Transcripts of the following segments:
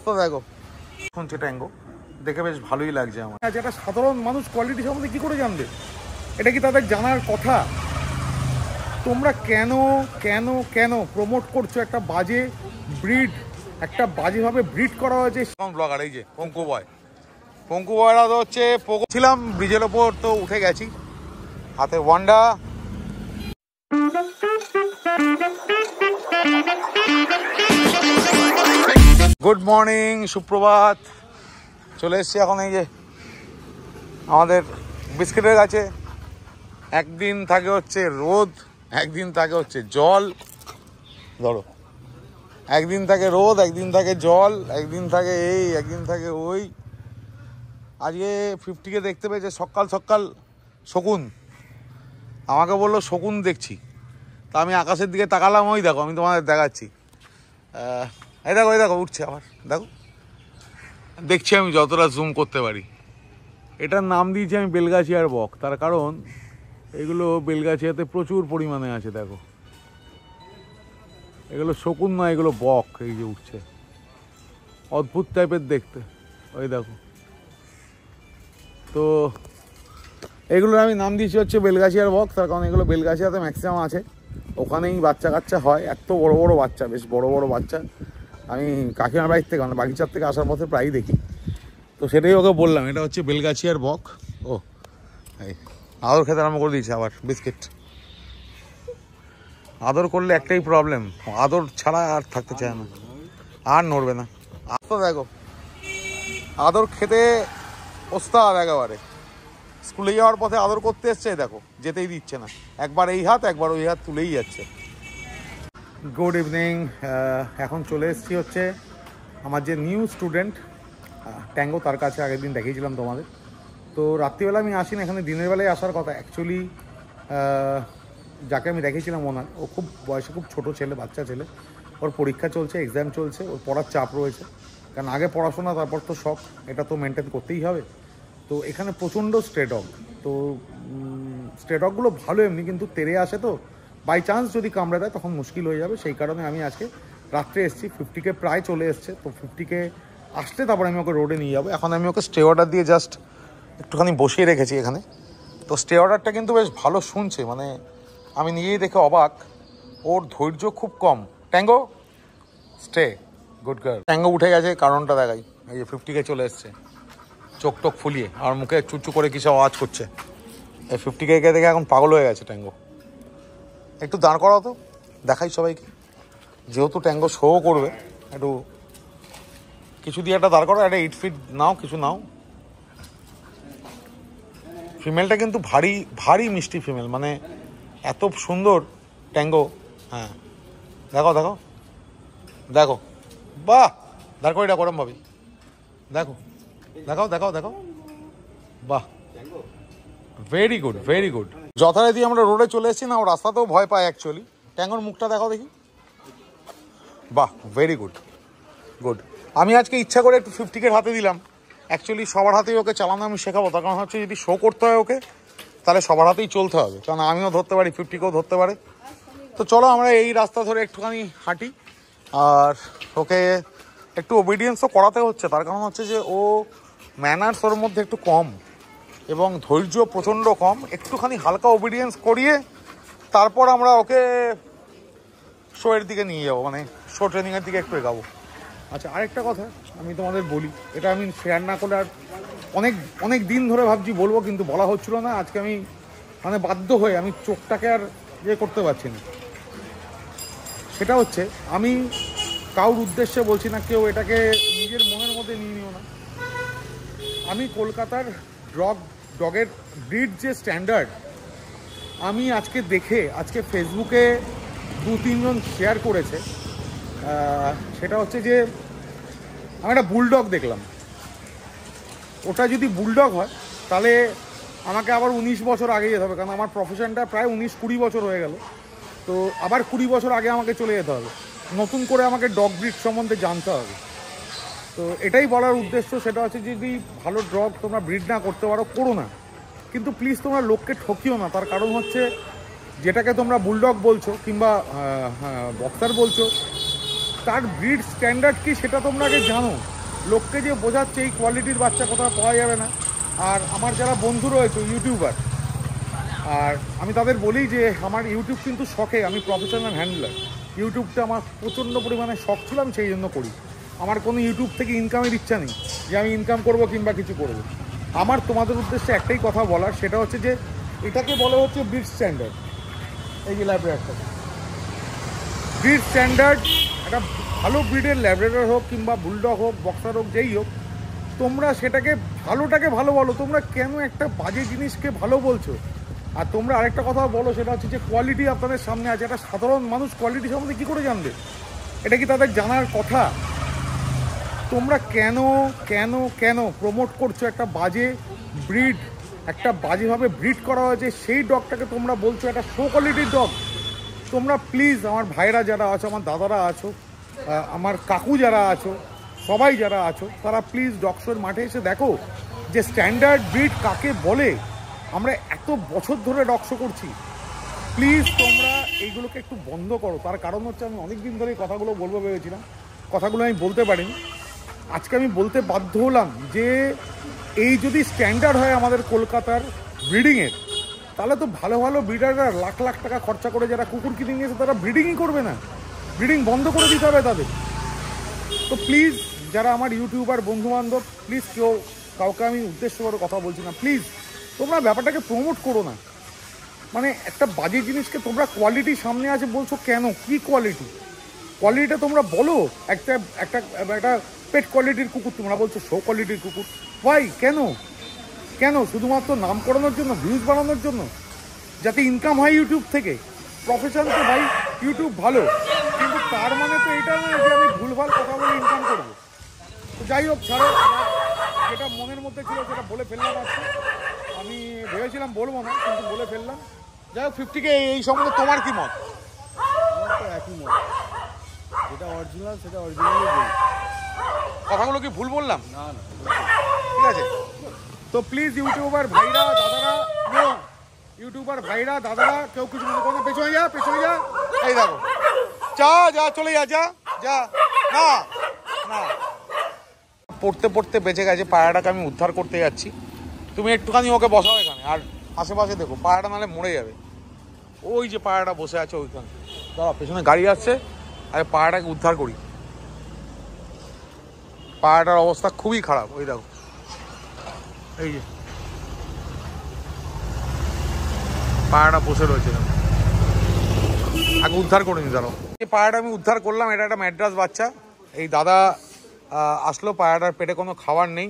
তো দেখো শুনছে ট্যাঙ্গো দেখে বেশ ভালোই লাগছে আমার। আচ্ছা, একটা সাধারণ মানুষ কোয়ালিটি সম্বন্ধে কী করে জানবে? এটা কি তাদের জানার কথা? তোমরা কেন কেন কেন প্রমোট করছো একটা বাজে ব্রিড, একটা বাজেভাবে ব্রিড করা হয়েছে। ব্লগার এই যে পঙ্কু বয়রা তো হচ্ছে ছিলাম ব্রিজের ওপর, তো উঠে গেছি, হাতে ওয়ান্ডা। গুড মর্নিং, সুপ্রভাত। চলে এসছি এখন এই যে আমাদের বিস্কিটের কাছে। একদিন থাকে হচ্ছে রোদ, একদিন থাকে হচ্ছে জল, ধরো একদিন থাকে রোদ, একদিন থাকে জল, একদিন থাকে এই, একদিন থাকে ওই। আজকে 50কে দেখতে পেয়েছে সকাল সকাল শকুন, আমাকে বললো শকুন দেখছি। তা আমি আকাশের দিকে তাকালাম, ওই দেখো আমি তোমাদের দেখাচ্ছি, এই দেখো উঠছে আবার, দেখো দেখছি আমি যতটা জুম করতে পারি। এটার নাম দিয়েছি আমি বেলগাছিয়ার বক, তার কারণ এগুলো বেলগাছিয়াতে প্রচুর পরিমাণে আছে। দেখো এগুলো শকুন না, এগুলো বক, এই যে উঠছে, অদ্ভুত টাইপের দেখতে, ওই দেখো। তো এগুলোর আমি নাম দিয়েছি হচ্ছে বেলগাছিয়ার বক, তার কারণ এগুলো বেলগাছিয়াতে ম্যাক্সিমাম আছে, ওখানেই বাচ্চা কাচ্চা হয়। এত বড় বড় বাচ্চা, বেশ বড় বড় বাচ্চা। আমি কাকিমার বাড়ির থেকে মানে বাগিচার থেকে আসার পথে প্রায়ই দেখি, তো সেটাই ওকে বললাম এটা হচ্ছে বেলগাছিয়ার বক। ও এই আদর খেতে আরম্ভ করে দিয়েছে আবার বিস্কিট। আদর করলে একটাই প্রবলেম, আদর ছাড়া আর থাকতে চায় না, আর নড়বে না। তো দেখো আদর খেতে ওস্তাদ একেবারে। স্কুলে যাওয়ার পথে আদর করতে এসছে, দেখো যেতেই দিচ্ছে না, একবার এই হাত একবার ওই হাত তুলেই যাচ্ছে। Good evening. এখন চলে এসেছি হচ্ছে আমার যে নিউ স্টুডেন্ট ট্যাঙ্গো, তার কাছে আগের দিন দেখিয়েছিলাম তোমাদের। তো রাত্রিবেলা আমি আসিনি, এখানে দিনের বেলায় আসার কথা। অ্যাকচুয়ালি যাকে আমি দেখিয়েছিলাম ওনার, ও খুব বয়সে খুব ছোট ছেলে, বাচ্চা ছেলে, ওর পরীক্ষা চলছে, এক্সাম চলছে, ওর পড়ার চাপ রয়েছে, কারণ আগে পড়াশোনা তারপর তো শখ, এটা তো মেনটেন করতেই হবে। তো এখানে প্রচণ্ড স্ট্রে ডগ, তো স্ট্রে ডগগুলো ভালো এমনি, কিন্তু তেড়ে আসে, তো বাই চান্স যদি কামড়ে দেয় তখন মুশকিল হয়ে যাবে। সেই কারণে আমি আজকে রাত্রে এসেছি। 50কে প্রায় চলে এসছে, তো 50কে আসলে তারপর আমি ওকে রোডে নিয়ে যাবো। এখন আমি ওকে স্টে অর্ডার দিয়ে জাস্ট একটুখানি বসিয়ে রেখেছি এখানে। তো স্টে অর্ডারটা কিন্তু বেশ ভালো শুনছে, মানে আমি নিজেই দেখে অবাক, ওর ধৈর্য খুব কম। Tango stay, good girl. Tango উঠে গেছে, কারণটা দেখাই, এই যে 50কে চলে এসছে, চোখ টোক ফুলিয়ে আর মুখে চুচু করে কিসব আওয়াজ করছে। এই 50কে দেখে এখন পাগল হয়ে গেছে ট্যাঙ্গো। একটু দাঁড় করাও তো, দেখাই সবাইকে, যেহেতু ট্যাঙ্গো শো করবে, একটু কিছু দিয়ে একটা দাঁড় করো, একটা 8 ফিট নাও, কিছু নাও। ফিমেলটা কিন্তু ভারী ভারী মিষ্টি ফিমেল, মানে এত সুন্দর ট্যাঙ্গো। হ্যাঁ দেখো দেখো দেখো, বাহ, দাঁড় করে এটা করম ভাবি, দেখো দেখাও দেখাও দেখো, বাহ, ভেরি গুড ভেরি গুড। যথারীতি আমরা রোডে চলে এসেছি না, ও রাস্তাতেও ভয় পায় অ্যাকচুয়ালি। ট্যাঙ্গোর মুখটা দেখাও দেখি, বাহ, ভেরি গুড গুড। আমি আজকে ইচ্ছা করে একটু 50কে হাতে দিলাম। অ্যাকচুয়ালি সবার হাতেই ওকে চালানো আমি শেখাবো, তার কারণ হচ্ছে যদি শো করতে হয় ওকে, তাহলে সবার হাতেই চলতে হবে, কারণ আমিও ধরতে পারি, 50কেও ধরতে পারে। তো চলো আমরা এই রাস্তা ধরে একটুখানি হাঁটি, আর ওকে একটু ওবিডিয়েন্সও করাতে হচ্ছে, তার কারণ হচ্ছে যে ও ম্যানার্স ওর মধ্যে একটু কম এবং ধৈর্য প্রচণ্ড কম। একটুখানি হালকা ওবিডিয়েন্স করিয়ে তারপর আমরা ওকে শোয়ের দিকে নিয়ে যাবো, মানে শো ট্রেনিংয়ের দিকে একটু এগাবো। আচ্ছা, আরেকটা কথা আমি তোমাদের বলি, এটা আমি শেয়ার না করলে আর অনেক দিন ধরে ভাবছি বলবো, কিন্তু বলা হচ্ছিল না। আজকে আমি মানে বাধ্য হয়ে আমি চোখটাকে আর করতে পারছি না। সেটা হচ্ছে, আমি কারোর উদ্দেশ্যে বলছি না, কেউ এটাকে নিজের মনের মধ্যে নিয়ে নিও না। আমি কলকাতার ডগের ব্রিড যে স্ট্যান্ডার্ড, আমি আজকে ফেসবুকে 2-3 জন শেয়ার করেছে। সেটা হচ্ছে যে আমি একটা বুলডগ দেখলাম, ওটা যদি বুলডগ হয় তাহলে আমাকে আবার 19 বছর আগে যেতে হবে, কারণ আমার প্রফেশনটা প্রায় 19-20 বছর হয়ে গেল। তো আবার 20 বছর আগে আমাকে চলে যেতে হবে, নতুন করে আমাকে ডগ ব্রিড সম্বন্ধে জানতে হবে। তো এটাই বলার উদ্দেশ্য, সেটা হচ্ছে যদি ভালো ডগ তোমরা ব্রিড না করতে পারো, করো না, কিন্তু প্লিজ তোমরা লোককে ঠকিও না। তার কারণ হচ্ছে যেটাকে তোমরা বুলডগ বলছো কিংবা বক্সার বলছো, তার ব্রিড স্ট্যান্ডার্ড কি সেটা তোমরা আগে জানো। লোককে যে বোঝাচ্ছে এই কোয়ালিটির বাচ্চা কোথাও পাওয়া যাবে না। আর আমার যারা বন্ধু রয়েছে ইউটিউবার, আর আমি তাদের বলি যে আমার ইউটিউব কিন্তু শখে, আমি প্রফেশনাল হ্যান্ডলার। ইউটিউবটা আমার প্রচণ্ড পরিমাণে শখ ছিল, আমি সেই জন্য করি। আমার কোনো ইউটিউব থেকে ইনকামের ইচ্ছা নেই যে আমি ইনকাম করব কিংবা কিছু করব। আমার তোমাদের উদ্দেশ্যে একটাই কথা বলার, সেটা হচ্ছে যে এটাকে বলা হচ্ছে ব্রিড স্ট্যান্ডার্ড। এই যে ল্যাব্রেডরটা ব্রিড স্ট্যান্ডার্ড, একটা ভালো ব্রিডের ল্যাব্রেডর হোক কিংবা বুলডগ হোক, বক্সার হোক, যেই হোক, তোমরা সেটাকে ভালোটাকে ভালো বলো। তোমরা কেন একটা বাজে জিনিসকে ভালো বলছো? আর তোমরা আরেকটা কথা বলো, সেটা হচ্ছে যে কোয়ালিটি আপনাদের সামনে আছে। একটা সাধারণ মানুষ কোয়ালিটি সম্বন্ধে কী করে জানবে? এটা কি তাদের জানার কথা? তোমরা কেন কেন কেন প্রমোট করছো একটা বাজে ব্রিড, একটা বাজেভাবে ব্রিড করা হয়েছে সেই ডগটাকে তোমরা বলছো একটা শো কোয়ালিটির ডগ? তোমরা প্লিজ, আমার ভাইরা যারা আছো, আমার দাদারা আছো, আমার কাকু যারা আছো, সবাই যারা আছো, তারা প্লিজ ডগ শোর মাঠে এসে দেখো যে স্ট্যান্ডার্ড ব্রিড কাকে বলে। আমরা এত বছর ধরে ডগ শো করছি, প্লিজ তোমরা এইগুলোকে একটু বন্ধ করো। তার কারণ হচ্ছে আমি অনেক দিন ধরে এই কথাগুলো বলবো ভেবেছিলাম, কথাগুলো আমি বলতে পারিনি। আজকে আমি বলতে বাধ্য হলাম যে এই যদি স্ট্যান্ডার্ড হয় আমাদের কলকাতার ব্রিডিংয়ের, তাহলে তো ভালো ভালো ব্রিডাররা লাখ লাখ টাকা খরচা করে যারা কুকুর কিনে নিয়েছে তারা ব্রিডিংই করবে না, ব্রিডিং বন্ধ করে দিতে হবে তাদের। তো প্লিজ যারা আমার ইউটিউবার বন্ধুবান্ধব, প্লিজ কেউ কাউকে আমি উদ্দেশ্য করে কথা বলছি না, প্লিজ তোমরা ব্যাপারটাকে প্রমোট করো না। মানে একটা বাজে জিনিসকে তোমরা কোয়ালিটি সামনে আছে বলছো কেন? কি কোয়ালিটি? কোয়ালিটিটা তোমরা বলো। একটা একটা একটা পেট কোয়ালিটির কুকুর তোমরা বলছো শো কোয়ালিটির কুকুর। ভাই কেন? কেন? শুধুমাত্র নাম করানোর জন্য, ভিউজ বাড়ানোর জন্য, যাতে ইনকাম হয় ইউটিউব থেকে? প্রফেশন তো ভাই ইউটিউব ভালো, কিন্তু তার মানে তো এটা নয় যে আমি ভুলভাল কথা বলে ইনকাম করবো। তো যাই হোক, ছাড়ো, যেটা মনের মধ্যে ছিল সেটা বলে ফেললাম। আজকে আমি ভেবেছিলাম বলবো না, কিন্তু বলে ফেললাম। যাই হোক, 50K এই সম্বন্ধে তোমার কি মত? আমার তো একই মত, যেটা অরিজিনাল সেটা অরিজিনালই বলি। কথাগুলো কি ভুল বললাম? না না, ঠিক আছে। তো প্লিজ ইউটিউবার ভাইরা দাদারা, ইউটিউবার ভাইরা দাদারা, কেউ কিছু মনে করো, পেছনে যা, পেছনে যা। এই দেখো, যা যা, চলে যা, যা যা। না না, পড়তে পড়তে বেঁচে গেছে। পায়রাটাকে আমি উদ্ধার করতে যাচ্ছি। তুমি একটুখানি ওকে বসাও এখানে, আর আশেপাশে দেখো, পায়রাটা নাহলে মরে যাবে। ওই যে পায়রাটা বসে আছে ওইখানে, দাঁড়া, পেছনে গাড়ি আসছে, আর পায়রাটাকে উদ্ধার করি। পায়রাটার অবস্থা খুবই খারাপ, ওই দেখো, এই যে পায়রাটা বসে রয়েছে এখানে, আগে উদ্ধার করে নি। দাঁড়াও, এই পায়রাটা আমি উদ্ধার করলাম। এটা একটা ম্যাড্রাস বাচ্চা। এই দাদা আসলো, পায়রাটার পেটে কোনো খাবার নেই,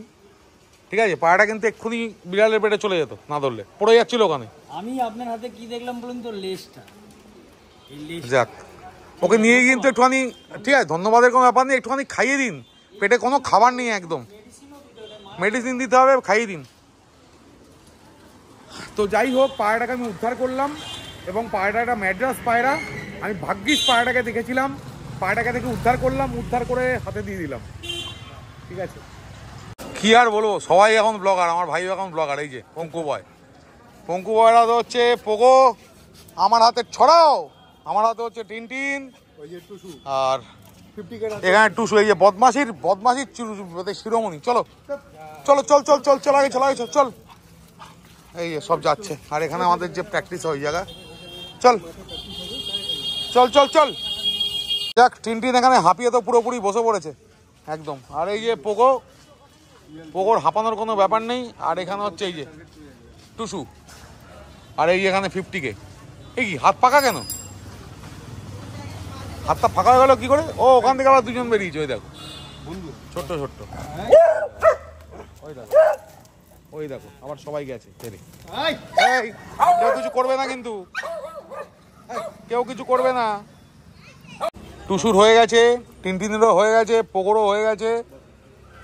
ঠিক আছে? পায়রাটা কিন্তু এক্ষুনি বিড়ালের পেটে চলে যেত, না ধরলে পড়ে যাচ্ছিল ওখানে। আমি আপনার হাতে কি দেখলাম বলুন তো? লেজটা। যাক, ওকে নিয়ে কিন্তু একটুখানি, ঠিক আছে, ধন্যবাদের কোনো ব্যাপার নেই, একটুখানি খাইয়ে দিন। পেটে কোনো খাবার নেই, একদম মেডিসিন দিতে হবে, খাইয়ে দিন। তো যাই হোক, পায়রাটাকে আমি উদ্ধার করলাম, এবং পায়রাটা একটা ম্যাড্রাস পায়রা। আমি ভাগ্যিস পায়রাটাকে দেখেছিলাম, পায়রাটাকে দেখে উদ্ধার করলাম, উদ্ধার করে হাতে দিয়ে দিলাম, ঠিক আছে? কি আর বলবো, সবাই এখন ব্লগার, আমার ভাইও এখন ব্লগার। এই যে পঙ্কু বয়, পঙ্কু বয়রা তো হচ্ছে পোগো, আমার হাতে ছড়াও, আমার হাতে হচ্ছে টিনটিন, আর এখানে টুসু। এই যে বদমাসির শিরোমণি। চলো চলো, চল চল চল চল, আগে চল, আগে চল চল। এই যে সব যাচ্ছে, আর এখানে আমাদের যে প্র্যাকটিস হয় ওই জায়গা। চল চল চল চল, যাক। টিনটিন এখানে হাঁপিয়ে তো পুরোপুরি বসে পড়েছে একদম। আর এই যে পোগো, পোগোর হাঁপানোর কোনো ব্যাপার নেই। আর এখানে হচ্ছে এই যে টুসু, আর এই যে এখানে 50K। এই কি হাত পাকা কেন? হাতটা ফাঁকা হয়ে গেল কি করে? ও, ওখান থেকে আবার দুজন বেরিয়েছে, ওই দেখো, ছোট্ট ছোট্ট, ওই দেখো, ওই দেখো, আবার সবাই গেছে ছেড়ে। কেউ কিছু করবে না কিন্তু, কেউ কিছু করবে না। টুসুর হয়ে গেছে, টিনটিনেরও হয়ে গেছে, পোগোরও হয়ে গেছে,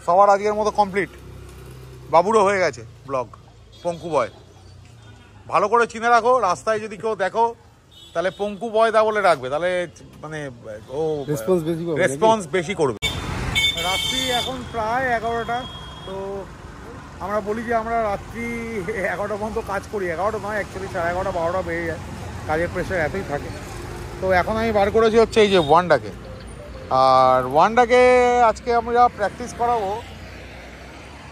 সবার আজকের মতো কমপ্লিট। বাবুরও হয়ে গেছে ব্লগ। পঙ্কু বয় ভালো করে চিনে রাখো, রাস্তায় যদি কেউ দেখো তাহলে পঙ্কু বয় দা বলে রাখবে, তাহলে মানে ও রেসপন্স বেশি করবে। রাত্রি এখন প্রায় 11টা। তো আমরা বলি যে আমরা রাত্রি 11টা পর্যন্ত কাজ করি। 11টা নয়, অ্যাকচুয়ালি 11:30 12টা বেড়ে যায়, কাজের প্রেশার এতই থাকে। তো এখন আমি বার করেছি হচ্ছে এই যে ওয়ান্ডাকে। আর ওয়ান্ডাকে আজকে আমরা প্র্যাকটিস করাবো,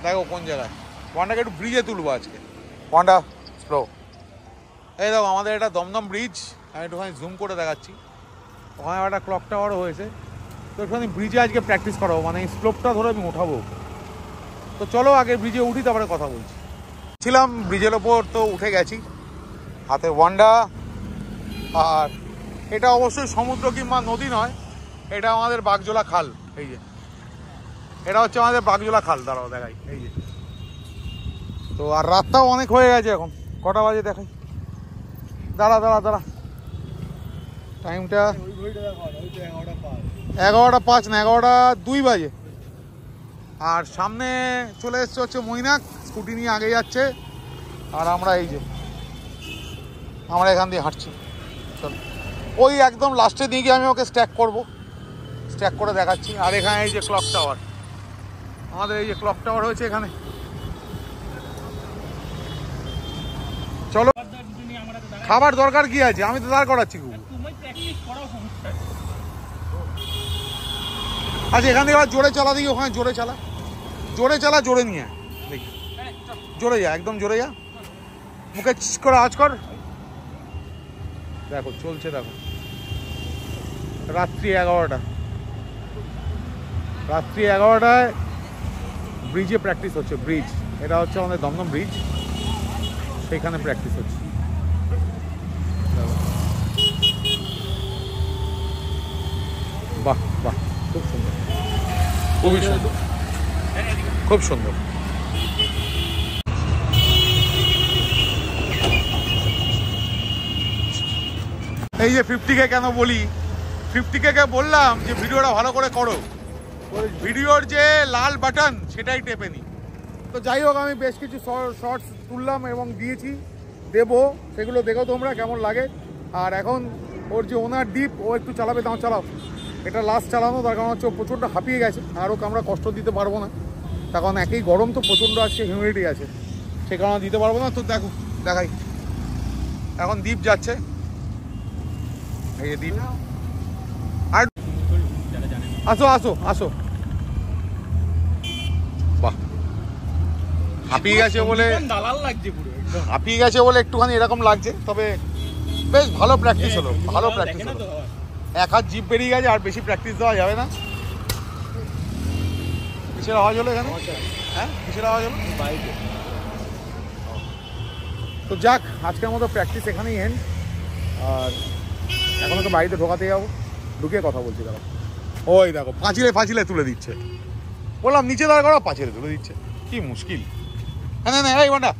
দেখো কোন জায়গায়। ওয়ান্ডাকে একটু ব্রিজে তুলবো আজকে। Wanda slow. এই দেখো আমাদের এটা দমদম ব্রিজ, আমি একটুখানি জুম করে দেখাচ্ছি। ওখানে একটা ক্লক টাওয়ারও হয়েছে, তো একটুখানি ব্রিজে আজকে প্র্যাকটিস করাবো, মানে স্লোপটা ধরে আমি উঠাবো। তো চলো আগে ব্রিজে উঠি, তারপরে কথা বলছি। ছিলাম ব্রিজের ওপর, তো উঠে গেছি। হাতে ওয়ান্ডা, আর এটা অবশ্যই সমুদ্র কিংবা নদী নয়, এটা আমাদের বাগজোলা খাল। এই যে এটা হচ্ছে আমাদের বাগজোলা খাল, দাঁড়াও দেখাই। এই যে তো, আর রাতটাও অনেক হয়ে গেছে, এখন কটা বাজে দেখাই, দাঁড়া দাঁড়া দাঁড়া, টাইমটা 11:05 না 11:02 বাজে। আর সামনে চলে এসছে হচ্ছে মৈনাক, স্কুটি নিয়ে আগে যাচ্ছে, আর আমরা এই যে আমরা এখান দিয়ে হাঁটছি। চল ওই একদম লাস্টে দিয়ে গিয়ে আমি ওকে স্ট্যাক করবো, স্ট্যাক করে দেখাচ্ছি। আর এখানে এই যে ক্লক টাওয়ার, আমাদের এই যে ক্লক টাওয়ার হয়েছে এখানে। চলো, খাবার দরকার কি আছে, আমি তো দাঁড় করাচ্ছি খুব। আচ্ছা এখান থেকে আবার জোরে চালা, দিই ওখানে জোরে চালা, জোরে চালা, জোরে নিয়ে দেখি, জোরে যা, একদম জোরে যা, মুখে চিস করে আওয়াজ কর। দেখো চলছে, দেখো রাত্রি 11টা, রাত্রি 11টায় ব্রিজে প্র্যাকটিস হচ্ছে। ব্রিজ এটা হচ্ছে আমাদের দমদম ব্রিজ, সেখানে প্র্যাকটিস হচ্ছে। বাহ বাহ, খুব সুন্দর, খুবই সুন্দর, খুব সুন্দর। এই যে 50K কেন বলি, 50K বললাম যে ভিডিওটা ভালো করে করো, ভিডিওর যে লাল বাটন সেটাই টেপে নি। তো যাই হোক, আমি বেশ কিছু শর্টস তুললাম এবং দিয়েছি, দেবো, সেগুলো দেখো তোমরা কেমন লাগে। আর এখন ওর যে ওনার ডিপ, ও একটু চালাবে, দাও চালাও, এটা লাস্ট চালানো, তার কারণ হচ্ছে ও প্রচণ্ড হাঁপিয়ে গেছে, আর ওকে আমরা কষ্ট দিতে পারবো না, তার কারণ একই গরম, তো প্রচণ্ড আজকে হিউমিডিটি আছে, সে কারণে দিতে পারবো না। তো দেখো দেখাই, এখন দ্বীপ যাচ্ছে, এই যে দ্বীপ। আর আসো আসো আসো, বাহ, হাঁপিয়ে গেছে বলে, দালাল লাগছে পুরো, হাঁপিয়ে গেছে বলে একটুখানি এরকম লাগছে, তবে বেশ ভালো প্র্যাকটিস হলো, ভালো প্র্যাকটিস হলো। এক হাত জিপ বেরিয়ে গেছে, আর বেশি প্র্যাকটিস দেওয়া যাবে না। কিসের আওয়াজ হলো এখানে? হ্যাঁ কিসের আওয়াজ হলো? বাইকে। তো যাক, আজকের মতো প্র্যাকটিস এখানেই এন্ড। আর এখনো তো বাড়িতে ঢোকাতে যাবো, ঢুকে কথা বলছি। দাঁড়া, ওই দেখো পাঁচিলে ফাঁচিলে তুলে দিচ্ছে, বললাম নিচে দাঁড়া করা, পাঁচিলে তুলে দিচ্ছে, কি মুশকিল। হ্যাঁ না না, এই বান্ডা,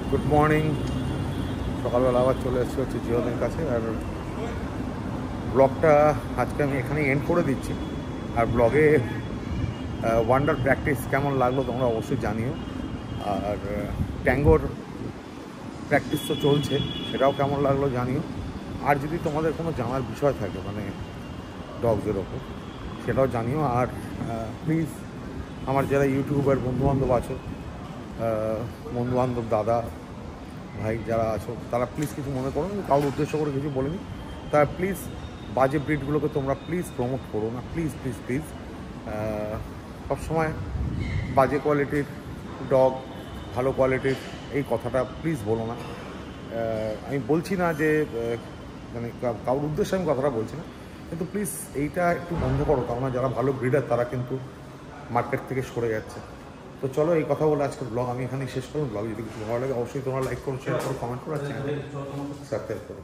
গুড মর্নিং। সকালবেলা আবার চলে এসেছি হচ্ছে জিওনের কাছে, আর ব্লগটা আজকে আমি এখানেই এন্ড করে দিচ্ছি। আর ব্লগে ওয়ান্ডার প্র্যাকটিস কেমন লাগলো তোমরা অবশ্যই জানিও। আর ট্যাঙ্গোর প্র্যাকটিস তো চলছে, সেটাও কেমন লাগলো জানিও। আর যদি তোমাদের কোনো জানার বিষয় থাকে মানে ডগসের ওপর, সেটাও জানিও। আর প্লিজ আমার যারা ইউটিউবার বন্ধুবান্ধব আছো, বন্ধুবান্ধব দাদা ভাই যারা আছো, তারা প্লিজ কিছু মনে করো না, কারোর উদ্দেশ্য করে কিছু বলিনি, তারা প্লিজ বাজে ব্রিডগুলোকে তোমরা প্লিজ প্রমোট করো না, প্লিজ প্লিজ প্লিজ। সবসময় বাজে কোয়ালিটির ডগ, ভালো কোয়ালিটির এই কথাটা প্লিজ বলো না। আমি বলছি না যে মানে কারোর উদ্দেশ্যে আমি কথাটা বলছি না, কিন্তু প্লিজ এইটা একটু বন্ধ করো, কারণ যারা ভালো ব্রিডার তারা কিন্তু মার্কেট থেকে সরে যাচ্ছে। তো চলো, এই কথা বলে আজকের ব্লগ আমি এখানেই শেষ করুন। ব্লগ যদি কিছু ভালো লাগে অবশ্যই তোমরা লাইক করো, শেয়ার করো, কমেন্ট করো, আর চ্যানেল সাবস্ক্রাইব করো।